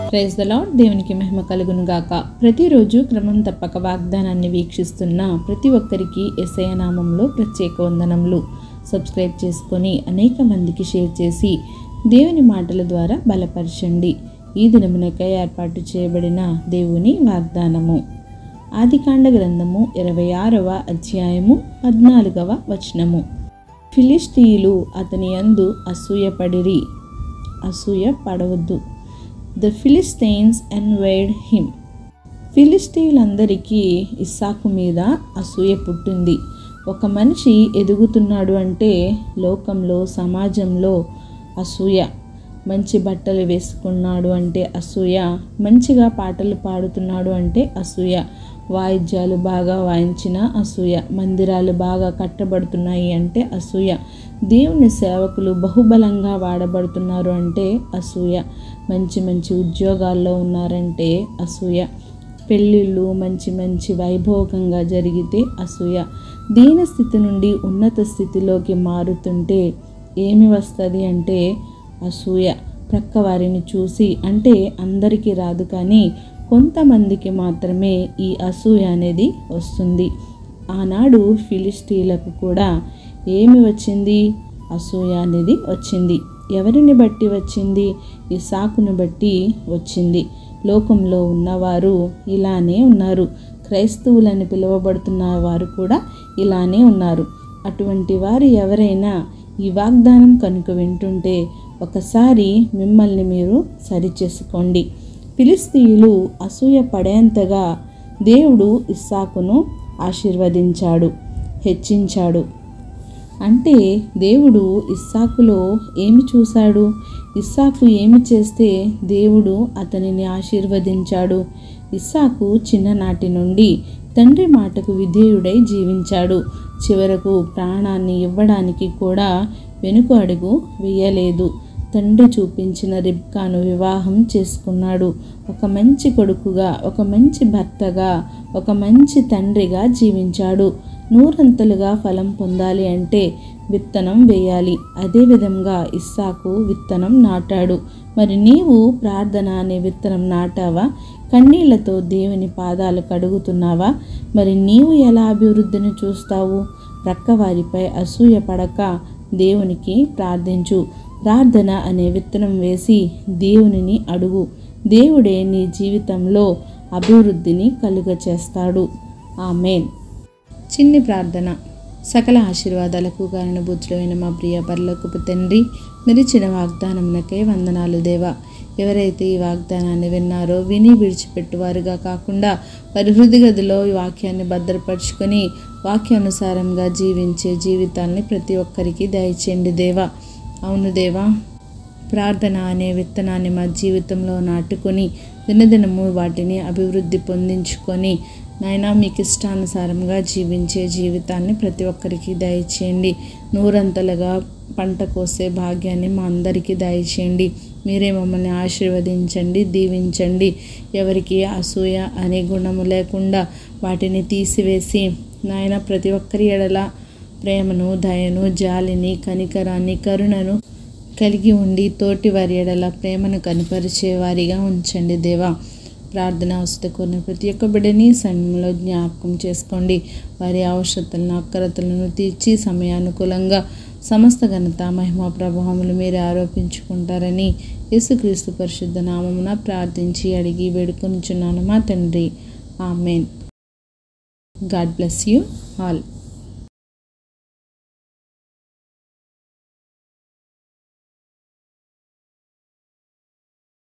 Praise the lord. దేవునికి మహిమ కలుగును గాక. ప్రతిరోజు క్రమం తప్పక వాగ్దానాన్ని వీక్షిస్తున్న ప్రతి ఒక్కరికి యేసయ్య నామంలో ప్రత్యేక వందనములు. సబ్స్క్రైబ్ చేసుకొని అనేక మందికి షేర్ చేసి దేవుని మాటల ద్వారా బలపరచండి. ఈ దినమునకై ఏర్పాటు చేయబడిన దేవుని వాగ్దానము ఆదికాండ గ్రంథము 26వ అధ్యాయము 14వ వచనము. ఫిలిష్తీయులు అతని యందు అసూయపడిరి. అసూయ పడవద్దు. The Philistines envied him. ఫిలిష్తీయులందరికీ ఇస్సాకు మీద అసూయ పుట్టింది. ఒక మనిషి ఎదుగుతున్నాడు అంటే లోకంలో, సమాజంలో అసూయ. మంచి బట్టలు వేసుకున్నాడు అంటే అసూయ, మంచిగా పాటలు పాడుతున్నాడు అంటే అసూయ, వాయిద్యాలు బాగా వాయించిన అసూయ, మందిరాలు బాగా కట్టబడుతున్నాయి అంటే అసూయ, దేవుని సేవకులు బహుబలంగా వాడబడుతున్నారు అంటే అసూయ, మంచి మంచి ఉద్యోగాల్లో ఉన్నారంటే అసూయ, పెళ్ళిళ్ళు మంచి వైభోగంగా జరిగితే అసూయ, దీన స్థితి నుండి ఉన్నత స్థితిలోకి మారుతుంటే ఏమి వస్తుంది అంటే అసూయ. ప్రక్కవారిని చూసి, అంటే అందరికీ రాదు కానీ కొంతమందికి మాత్రమే ఈ అసూయ అనేది వస్తుంది. ఆనాడు ఫిలిష్తీయులకు కూడా ఏమి వచ్చింది? అసూయ అనేది వచ్చింది. ఎవరిని బట్టి వచ్చింది? ఇస్సాకును బట్టి వచ్చింది. లోకంలో ఉన్నవారు ఇలానే ఉన్నారు. క్రైస్తవులని పిలువబడుతున్న వారు కూడా ఇలానే ఉన్నారు. అటువంటి వారు ఎవరైనా ఈ వాగ్దానం కనుక వింటుంటే ఒకసారి మిమ్మల్ని మీరు సరిచేసుకోండి. ఫిలిష్తీయులు అసూయ పడేంతగా దేవుడు ఇస్సాకును ఆశీర్వదించాడు, హెచ్చించాడు. అంటే దేవుడు ఇస్సాకులో ఏమి చూశాడు? ఇస్సాకు ఏమి చేస్తే దేవుడు అతనిని ఆశీర్వదించాడు? ఇస్సాకు చిన్ననాటి నుండి తండ్రి మాటకు విధేయుడై జీవించాడు. చివరకు ప్రాణాన్ని ఇవ్వడానికి కూడా వెనుక అడుగు వేయలేదు. తండ్రి చూపించిన రిబ్కాను వివాహం చేసుకున్నాడు. ఒక మంచి కొడుకుగా, ఒక మంచి భర్తగా, ఒక మంచి తండ్రిగా జీవించాడు. నూరంతలుగా ఫలం పొందాలి అంటే విత్తనం వేయాలి. అదేవిధంగా ఇస్సాకు విత్తనం నాటాడు. మరి నీవు ప్రార్థన అనే విత్తనం నాటావా? కన్నీళ్లతో దేవుని పాదాలు కడుగుతున్నావా? మరి నీవు ఎలా అభివృద్ధిని చూస్తావు? ప్రక్కవారిపై అసూయ పడక దేవునికి ప్రార్థించు. ప్రార్థన అనే విత్తనం వేసి దేవునిని అడుగు. దేవుడే నీ జీవితంలో అభివృద్ధిని కలుగచేస్తాడు. ఆమేన్. చిన్ని ప్రార్థన. సకల ఆశీర్వాదాలకు కారణభూతుడైన మా ప్రియ పరలోకపు తండ్రి, మీరిచ్చిన వాగ్దానమునకై వందనాలు దేవా. ఎవరైతే ఈ వాగ్దానాన్ని విన్నారో విని విడిచిపెట్టువారుగా కాకుండా వారి హృదయ గదిలో ఈ వాక్యాన్ని భద్రపరుచుకొని వాక్యానుసారంగా జీవించే జీవితాన్ని ప్రతి ఒక్కరికి దయచేయండి దేవా. అవును దేవా, ప్రార్థన అనే విత్తనాన్ని మా జీవితంలో నాటుకొని దినదినము వాటిని అభివృద్ధి పొందించుకొని నాయనా మీకు ఇష్టానుసారంగా జీవించే జీవితాన్ని ప్రతి ఒక్కరికి దయచేయండి. నూరంతలుగా పంట కోసే భాగ్యాన్ని మా అందరికీ దయచేయండి. మీరే మమ్మల్ని ఆశీర్వదించండి, దీవించండి. ఎవరికి అసూయ అనే గుణము లేకుండా వాటిని తీసివేసి నాయన ప్రతి ఒక్కరి ఎడల ప్రేమను, దయను, జాలిని, కనికరాన్ని, కరుణను కలిగి ఉండి తోటి వారి ఎడల ప్రేమను కనపరిచే వారిగా ఉంచండి దేవా. ప్రార్థన అవసరకున్న ప్రతి ఒక్క బిడ్డని సమయంలో జ్ఞాపకం చేసుకోండి. వారి అవసరతలను, అక్కరతలను తీర్చి సమయానుకూలంగా సమస్త ఘనత, మహిమ, ప్రభావములు మీరు ఆరోపించుకుంటారని యేసుక్రీస్తు పరిశుద్ధ నామమున ప్రార్థించి అడిగి వేడుకొనుచున్నాను మా తండ్రి. Amen. God bless you all.